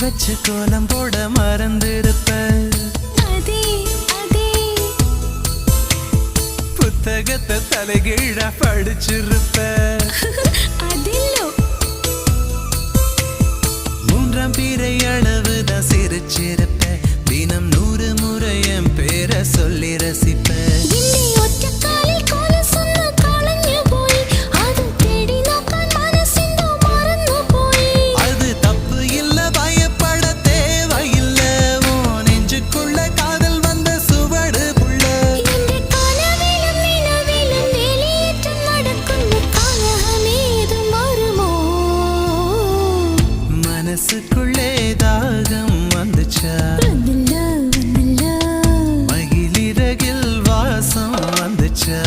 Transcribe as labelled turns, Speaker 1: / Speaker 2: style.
Speaker 1: வச்சு கோலம் போட மறந்திருப்ப. புத்தகத்தை தலைகீழ படிச்சிருப்ப. மூன்றாம் பிறை அளவுதான் சிரிச்சிருப்ப. தினம் 100 முறை என் பேரை சொல்லி ரசிப்ப. மனசுக்குள்ளே தாகம் வந்துச்சா, மகிழிறகில் வாசம் வந்துச்சா.